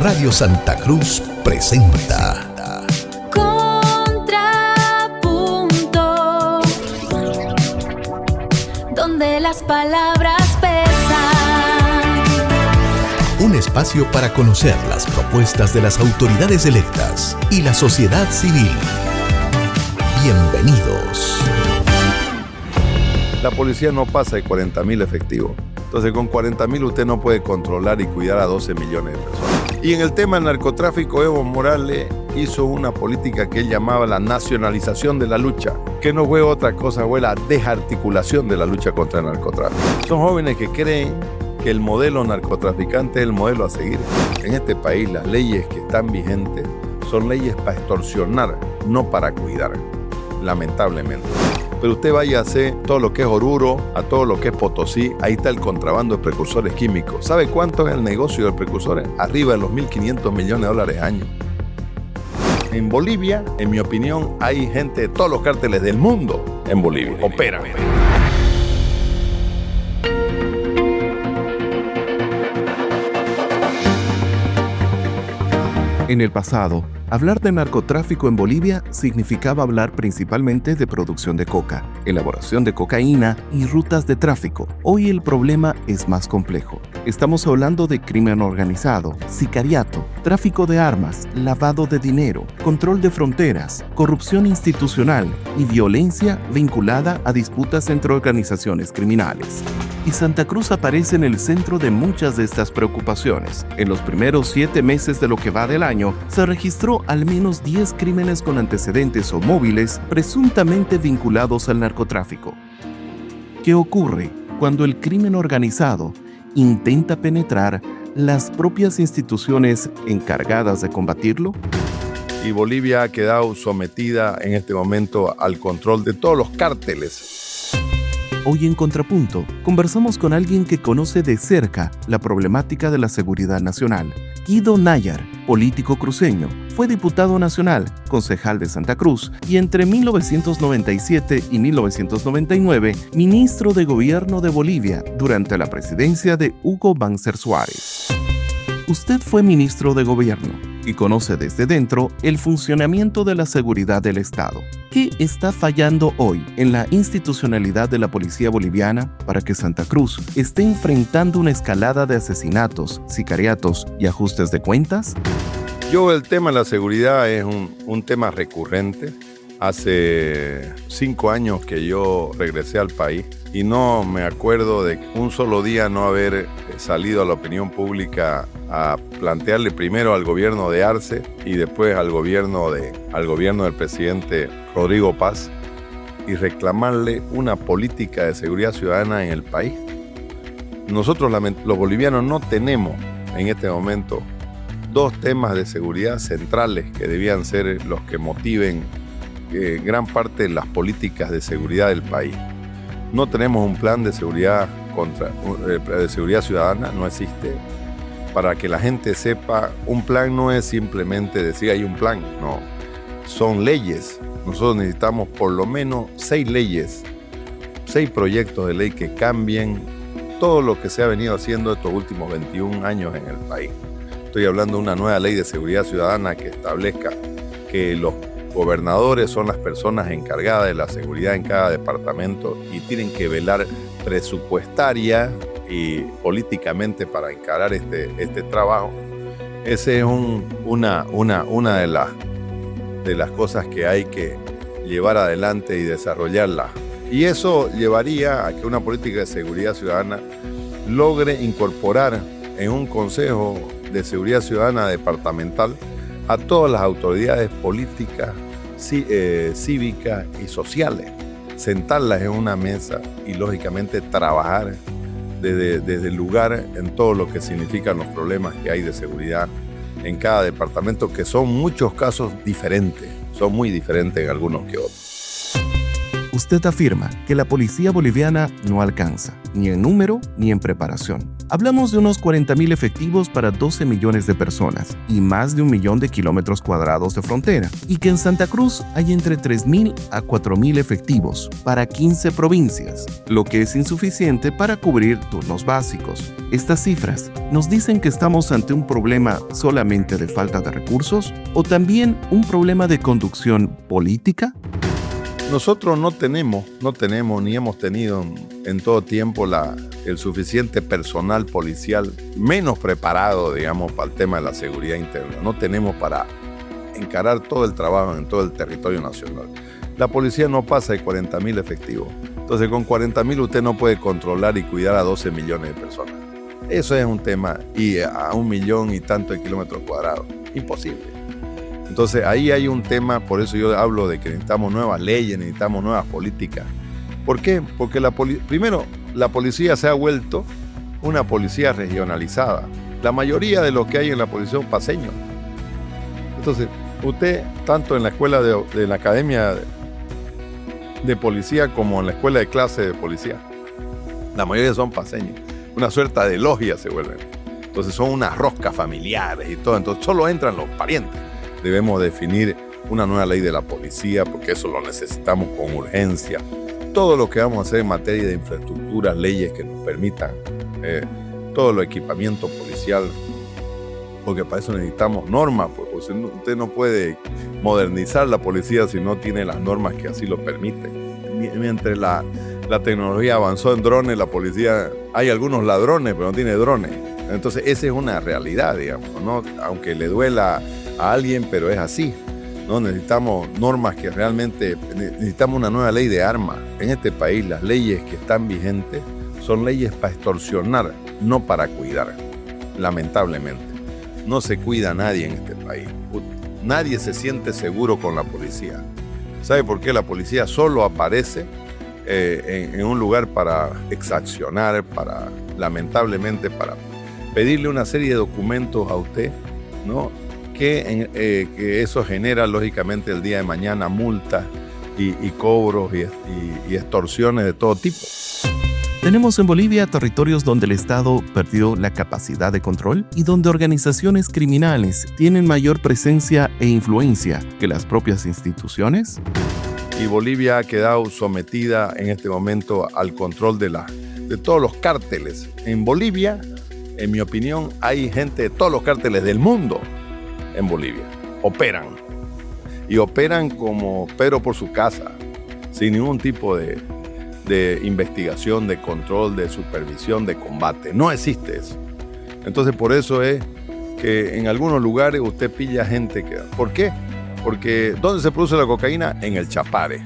Radio Santa Cruz presenta Contrapunto, donde las palabras pesan. un espacio para conocer las propuestas de las autoridades electas y la sociedad civil. Bienvenidos. La policía no pasa de 40.000 efectivos. Entonces con 40.000 usted no puede controlar y cuidar a 12 millones de personas. Y en el tema del narcotráfico, Evo Morales hizo una política que él llamaba la nacionalización de la lucha, que no fue otra cosa, fue la desarticulación de la lucha contra el narcotráfico. Son jóvenes que creen que el modelo narcotraficante es el modelo a seguir. En este país las leyes que están vigentes son leyes para extorsionar, no para cuidar, lamentablemente. Pero usted vaya a hacer todo lo que es Oruro, a todo lo que es Potosí, ahí está el contrabando de precursores químicos. ¿Sabe cuánto es el negocio de precursores? Arriba de los 1.500 millones de dólares al año. En Bolivia, en mi opinión, hay gente de todos los cárteles del mundo en Bolivia. Operan. En el pasado, hablar de narcotráfico en Bolivia significaba hablar principalmente de producción de coca, elaboración de cocaína y rutas de tráfico. Hoy el problema es más complejo. Estamos hablando de crimen organizado, sicariato, tráfico de armas, lavado de dinero, control de fronteras, corrupción institucional y violencia vinculada a disputas entre organizaciones criminales. Y Santa Cruz aparece en el centro de muchas de estas preocupaciones. En los primeros 7 meses de lo que va del año, se registró al menos 10 crímenes con antecedentes o móviles presuntamente vinculados al narcotráfico. ¿Qué ocurre cuando el crimen organizado intenta penetrar las propias instituciones encargadas de combatirlo? Y Bolivia ha quedado sometida en este momento al control de todos los cárteles. Hoy en Contrapunto, conversamos con alguien que conoce de cerca la problemática de la seguridad nacional. Guido Nayar, político cruceño, fue diputado nacional, concejal de Santa Cruz y entre 1997 y 1999, ministro de Gobierno de Bolivia durante la presidencia de Hugo Banzer Suárez. Usted fue ministro de Gobierno y conoce desde dentro el funcionamiento de la seguridad del Estado. ¿Qué está fallando hoy en la institucionalidad de la policía boliviana para que Santa Cruz esté enfrentando una escalada de asesinatos, sicariatos y ajustes de cuentas? El tema de la seguridad es un tema recurrente. Hace 5 años que yo regresé al país y no me acuerdo de un solo día no haber salido a la opinión pública a plantearle primero al gobierno de Arce y después al gobierno del presidente Rodrigo Paz y reclamarle una política de seguridad ciudadana en el país. Nosotros los bolivianos no tenemos en este momento 2 temas de seguridad centrales que debían ser los que motiven gran parte de las políticas de seguridad del país. No tenemos un plan de seguridad de seguridad ciudadana, no existe. Para que la gente sepa, un plan no es simplemente decir hay un plan, no. Son leyes. Nosotros necesitamos por lo menos 6 leyes, 6 proyectos de ley que cambien todo lo que se ha venido haciendo estos últimos 21 años en el país. Estoy hablando de una nueva ley de seguridad ciudadana que establezca que los gobernadores son las personas encargadas de la seguridad en cada departamento y tienen que velar presupuestaria y políticamente para encarar este trabajo. Esa es una de las cosas que hay que llevar adelante y desarrollarla. Y eso llevaría a que una política de seguridad ciudadana logre incorporar en un consejo de seguridad ciudadana departamental a todas las autoridades políticas, cívicas y sociales, sentarlas en una mesa y lógicamente trabajar desde el lugar en todo lo que significan los problemas que hay de seguridad en cada departamento, que son muchos casos diferentes, son muy diferentes en algunos que otros. usted afirma que la policía boliviana no alcanza, ni en número ni en preparación. Hablamos de unos 40.000 efectivos para 12 millones de personas y más de 1 millón de kilómetros cuadrados de frontera, y que en Santa Cruz hay entre 3.000 a 4.000 efectivos para 15 provincias, lo que es insuficiente para cubrir turnos básicos. Estas cifras nos dicen que estamos ante un problema solamente de falta de recursos o también un problema de conducción política. Nosotros no tenemos ni hemos tenido en todo tiempo el suficiente personal policial menos preparado, digamos, para el tema de la seguridad interna. No tenemos para encarar todo el trabajo en todo el territorio nacional. La policía no pasa de 40.000 efectivos. Entonces, con 40.000 usted no puede controlar y cuidar a 12 millones de personas. Eso es un tema, y a 1 millón y tanto de kilómetros cuadrados. Imposible. Entonces ahí hay un tema, por eso yo hablo de que necesitamos nuevas leyes, necesitamos nuevas políticas. ¿Por qué? Porque primero, la policía se ha vuelto una policía regionalizada. La mayoría de los que hay en la policía son paseños. Entonces, usted, tanto en la escuela de la academia de policía como en la escuela de clase de policía, la mayoría son paseños. Una suerte de logia se vuelven. Entonces son unas roscas familiares y todo. Entonces solo entran los parientes. Debemos definir una nueva ley de la policía porque eso lo necesitamos con urgencia. Todo lo que vamos a hacer en materia de infraestructura, leyes que nos permitan todo el equipamiento policial, porque para eso necesitamos normas, porque usted no puede modernizar la policía si no tiene las normas que así lo permiten. Mientras la tecnología avanzó en drones, la policía, hay algunos ladrones, pero no tiene drones. Entonces esa es una realidad, digamos, ¿no? Aunque le duela a alguien, pero es así, ¿no? Necesitamos normas que realmente, necesitamos una nueva ley de armas. En este país las leyes que están vigentes son leyes para extorsionar, no para cuidar, lamentablemente. No se cuida a nadie en este país. Nadie se siente seguro con la policía. ¿Sabe por qué? La policía solo aparece en un lugar para exaccionar, lamentablemente, para pedirle una serie de documentos a usted, ¿no? Que eso genera, lógicamente, el día de mañana multas y cobros y extorsiones de todo tipo. Tenemos en Bolivia territorios donde el Estado perdió la capacidad de control y donde organizaciones criminales tienen mayor presencia e influencia que las propias instituciones. Y Bolivia ha quedado sometida en este momento al control de todos los cárteles. En Bolivia, en mi opinión, hay gente de todos los cárteles del mundo en Bolivia. Operan. Y operan como Pedro por su casa, sin ningún tipo de investigación, de control, de supervisión, de combate. No existe eso. Entonces, por eso es que en algunos lugares usted pilla gente que... ¿Por qué? Porque ¿dónde se produce la cocaína? En el Chapare.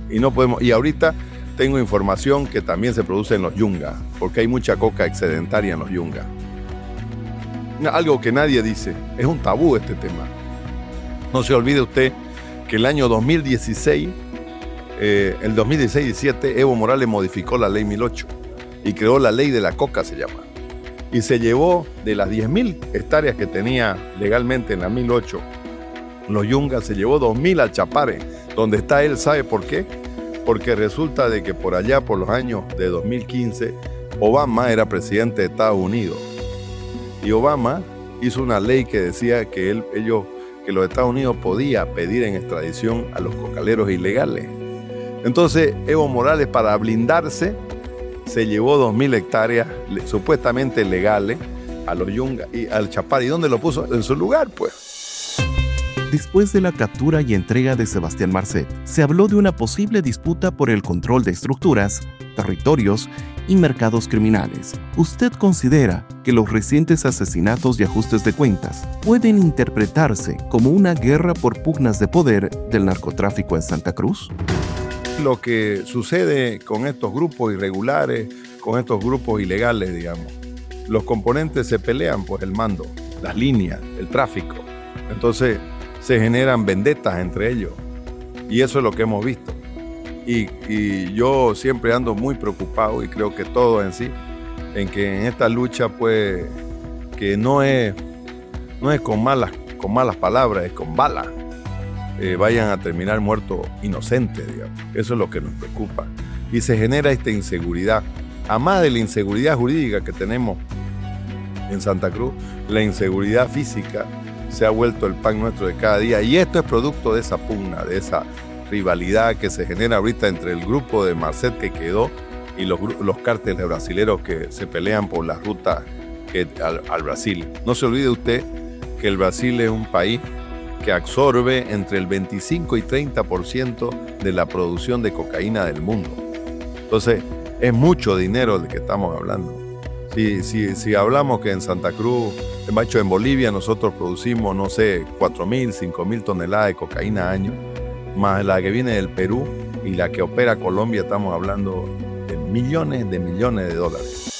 Y ahorita tengo información que también se produce en los Yungas, porque hay mucha coca excedentaria en los Yungas. Algo que nadie dice, es un tabú este tema. No se olvide usted que el año 2016, el 2016-17, Evo Morales modificó la ley 1008 y creó la ley de la coca, se llama. Y se llevó de las 10.000 hectáreas que tenía legalmente en la 1008, los Yungas, se llevó 2.000 al Chapare, donde está él. ¿Sabe por qué? Porque resulta de que por allá, por los años de 2015, Obama era presidente de Estados Unidos. Y Obama hizo una ley que decía que los Estados Unidos podía pedir en extradición a los cocaleros ilegales. Entonces, Evo Morales, para blindarse, se llevó 2.000 hectáreas supuestamente legales a los Yungas y al Chapare. ¿Y dónde lo puso? En su lugar, pues. Después de la captura y entrega de Sebastián Marcet, se habló de una posible disputa por el control de estructuras, territorios y mercados criminales. ¿Usted considera que los recientes asesinatos y ajustes de cuentas pueden interpretarse como una guerra por pugnas de poder del narcotráfico en Santa Cruz? Lo que sucede con estos grupos irregulares, con estos grupos ilegales, digamos, los componentes se pelean por el mando, las líneas, el tráfico. Entonces se generan vendetas entre ellos y eso es lo que hemos visto. Y yo siempre ando muy preocupado, y creo que todo en sí, en que en esta lucha, pues, que no es con malas palabras, es con balas. vayan a terminar muertos inocentes, digamos. Eso es lo que nos preocupa. Y se genera esta inseguridad. Además de la inseguridad jurídica que tenemos en Santa Cruz, la inseguridad física se ha vuelto el pan nuestro de cada día. Y esto es producto de esa pugna, de esa rivalidad que se genera ahorita entre el grupo de Marcet que quedó y los cárteles brasileros que se pelean por la ruta al Brasil. No se olvide usted que el Brasil es un país que absorbe entre el 25 y 30% de la producción de cocaína del mundo. Entonces, es mucho dinero del que estamos hablando. Si hablamos que en Santa Cruz, en Bolivia, nosotros producimos, 4.000, 5.000 toneladas de cocaína al año, más la que viene del Perú y la que opera Colombia, estamos hablando de millones de dólares.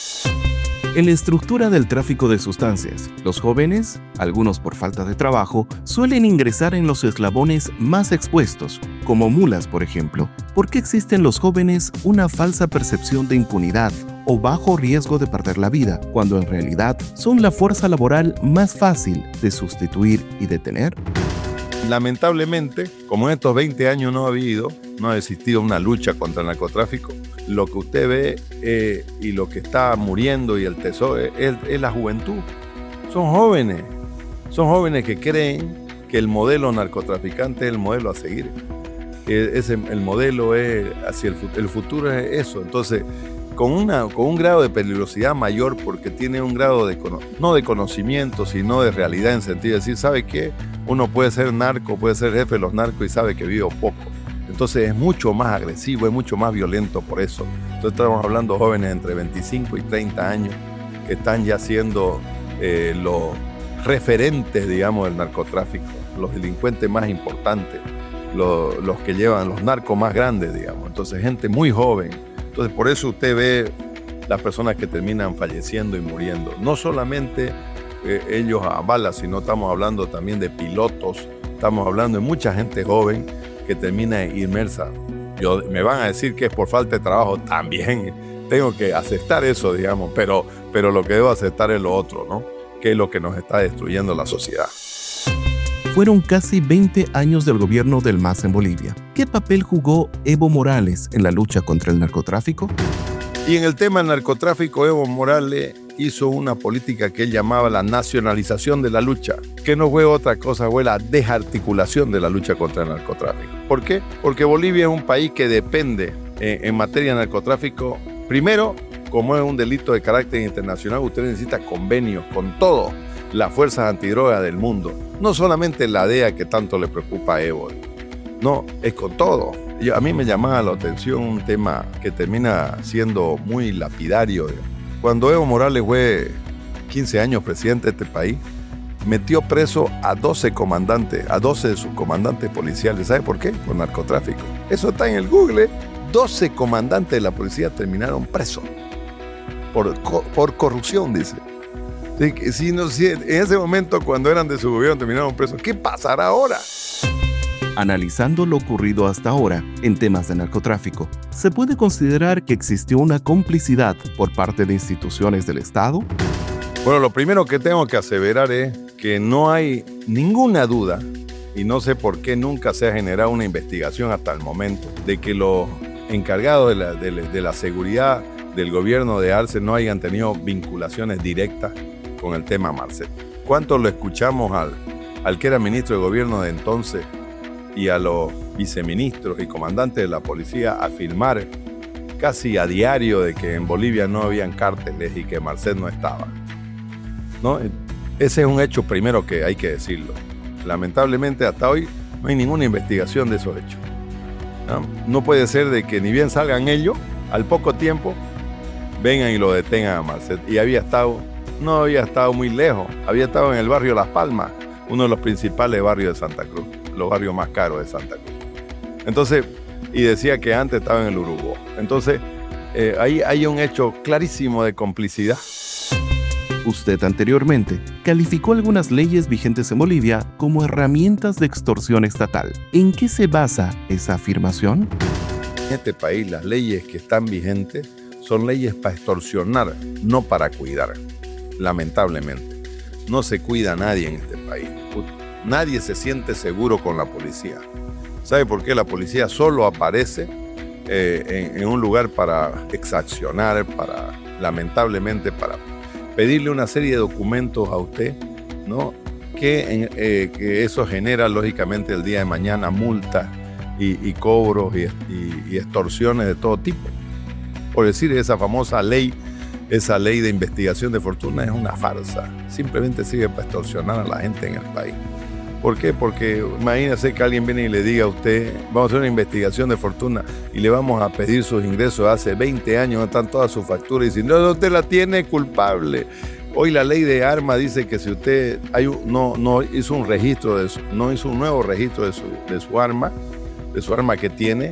En la estructura del tráfico de sustancias, los jóvenes, algunos por falta de trabajo, suelen ingresar en los eslabones más expuestos, como mulas, por ejemplo. ¿Por qué existe en los jóvenes una falsa percepción de impunidad o bajo riesgo de perder la vida, cuando en realidad son la fuerza laboral más fácil de sustituir y detener? Lamentablemente, como en estos 20 años no ha existido una lucha contra el narcotráfico, lo que usted ve y lo que está muriendo y el tesoro es la juventud. Son jóvenes que creen que el modelo narcotraficante es el modelo a seguir. El modelo es hacia el futuro es eso. Entonces, con un grado de peligrosidad mayor, porque tiene un grado no de conocimiento, sino de realidad, en sentido de decir, ¿sabe qué? Uno puede ser narco, puede ser jefe de los narcos y sabe que vive poco. Entonces es mucho más agresivo, es mucho más violento por eso. Entonces estamos hablando de jóvenes entre 25 y 30 años que están ya siendo los referentes, digamos, del narcotráfico, los delincuentes más importantes, los que llevan los narcos más grandes, digamos. Entonces gente muy joven. Entonces por eso usted ve las personas que terminan falleciendo y muriendo. No solamente ellos a balas, sino estamos hablando también de pilotos, estamos hablando de mucha gente joven que termina inmersa. Me van a decir que es por falta de trabajo, también tengo que aceptar eso, digamos, pero lo que debo aceptar es lo otro, ¿no? Que es lo que nos está destruyendo la sociedad. Fueron casi 20 años del gobierno del MAS en Bolivia. ¿Qué papel jugó Evo Morales en la lucha contra el narcotráfico? Y en el tema del narcotráfico, Evo Morales hizo una política que él llamaba la nacionalización de la lucha, que no fue otra cosa, fue la desarticulación de la lucha contra el narcotráfico. ¿Por qué? Porque Bolivia es un país que depende en materia de narcotráfico. Primero, como es un delito de carácter internacional, usted necesita convenios con todas las fuerzas antidrogas del mundo. No solamente la DEA que tanto le preocupa a Evo, no, es con todo. A mí me llamaba la atención un tema que termina siendo muy lapidario. Cuando Evo Morales fue 15 años presidente de este país, metió preso a 12 comandantes, a 12 de sus comandantes policiales. ¿Sabe por qué? Por narcotráfico. Eso está en el Google. 12 comandantes de la policía terminaron presos por corrupción, dice. Si en ese momento, cuando eran de su gobierno, terminaron presos, ¿qué pasará ahora? Analizando lo ocurrido hasta ahora en temas de narcotráfico, ¿se puede considerar que existió una complicidad por parte de instituciones del Estado? Bueno, lo primero que tengo que aseverar es que no hay ninguna duda, y no sé por qué nunca se ha generado una investigación hasta el momento, de que los encargados de la seguridad del gobierno de Arce no hayan tenido vinculaciones directas con el tema Marcet. ¿Cuánto lo escuchamos al que era ministro de gobierno de entonces y a los viceministros y comandantes de la policía afirmar casi a diario de que en Bolivia no habían cárteles y que Marcet no estaba? ¿No? Ese es un hecho primero que hay que decirlo. Lamentablemente hasta hoy no hay ninguna investigación de esos hechos. No puede ser de que ni bien salgan ellos, al poco tiempo vengan y lo detengan a Marcet. Y no había estado muy lejos, había estado en el barrio Las Palmas, uno de los principales barrios de Santa Cruz, los barrios más caros de Santa Cruz. Entonces, y decía que antes estaba en el Urubó. Entonces, ahí hay un hecho clarísimo de complicidad. Usted anteriormente calificó algunas leyes vigentes en Bolivia como herramientas de extorsión estatal. ¿En qué se basa esa afirmación? En este país las leyes que están vigentes son leyes para extorsionar, no para cuidar. Lamentablemente. No se cuida a nadie en este país. nadie se siente seguro con la policía. ¿Sabe por qué? La policía solo aparece en un lugar para exaccionar, lamentablemente, para pedirle una serie de documentos a usted, ¿no? Que eso genera, lógicamente, el día de mañana multas y cobros y extorsiones de todo tipo. Por decir, esa famosa ley, esa ley de investigación de fortuna es una farsa. Simplemente sirve para extorsionar a la gente en el país. ¿Por qué? Porque imagínese que alguien viene y le diga a usted, vamos a hacer una investigación de fortuna y le vamos a pedir sus ingresos hace 20 años, no están todas sus facturas, y si no, usted la tiene culpable. Hoy la ley de armas dice que si usted no hizo un registro, no hizo un nuevo registro de su arma que tiene,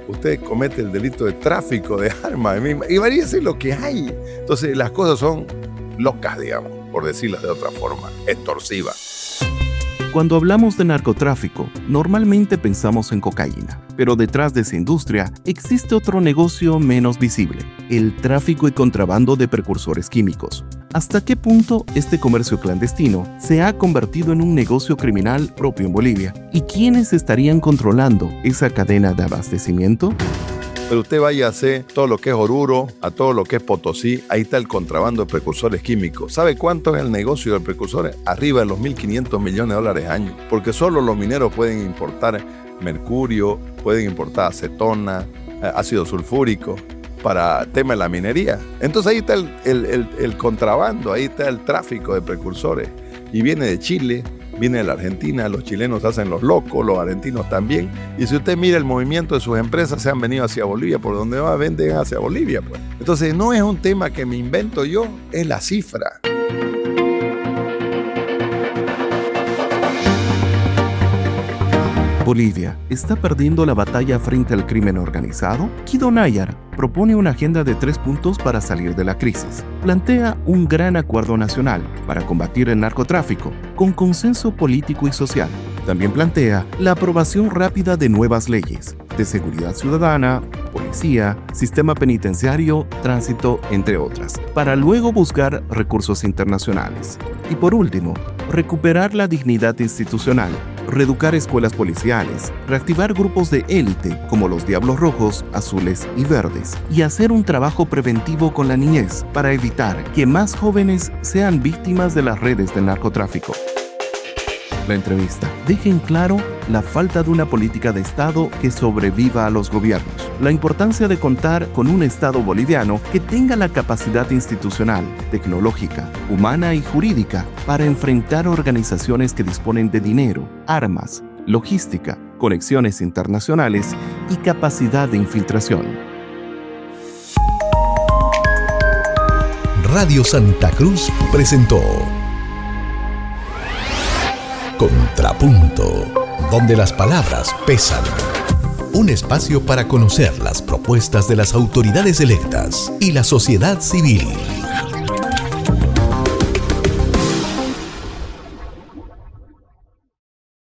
usted comete el delito de tráfico de armas. Y imagínese lo que hay. Entonces las cosas son locas, digamos, por decirlas de otra forma, extorsivas. Cuando hablamos de narcotráfico, normalmente pensamos en cocaína, pero detrás de esa industria existe otro negocio menos visible: el tráfico y contrabando de precursores químicos. ¿Hasta qué punto este comercio clandestino se ha convertido en un negocio criminal propio en Bolivia? ¿Y quiénes estarían controlando esa cadena de abastecimiento? Pero usted vaya a hacer todo lo que es Oruro, a todo lo que es Potosí, ahí está el contrabando de precursores químicos. ¿Sabe cuánto es el negocio de precursores? Arriba de los 1.500 millones de dólares al año, porque solo los mineros pueden importar mercurio, pueden importar acetona, ácido sulfúrico, para tema de la minería. Entonces ahí está el contrabando, ahí está el tráfico de precursores. Y viene de Chile, viene de la Argentina, los chilenos hacen los locos, los argentinos también. Y si usted mira el movimiento de sus empresas, se han venido hacia Bolivia, por donde va, venden hacia Bolivia, pues. Entonces no es un tema que me invento yo, es la cifra. ¿Bolivia está perdiendo la batalla frente al crimen organizado? Guido Nayar propone una agenda de 3 puntos para salir de la crisis. Plantea un gran acuerdo nacional para combatir el narcotráfico, con consenso político y social. También plantea la aprobación rápida de nuevas leyes de seguridad ciudadana, policía, sistema penitenciario, tránsito, entre otras, para luego buscar recursos internacionales. Y por último, recuperar la dignidad institucional, reeducar escuelas policiales, reactivar grupos de élite como los Diablos Rojos, Azules y Verdes, y hacer un trabajo preventivo con la niñez para evitar que más jóvenes sean víctimas de las redes del narcotráfico. La entrevista deja en claro la falta de una política de Estado que sobreviva a los gobiernos, la importancia de contar con un Estado boliviano que tenga la capacidad institucional, tecnológica, humana y jurídica para enfrentar organizaciones que disponen de dinero, armas, logística, conexiones internacionales y capacidad de infiltración. Radio Santa Cruz presentó Contrapunto, donde las palabras pesan. Un espacio para conocer las propuestas de las autoridades electas y la sociedad civil.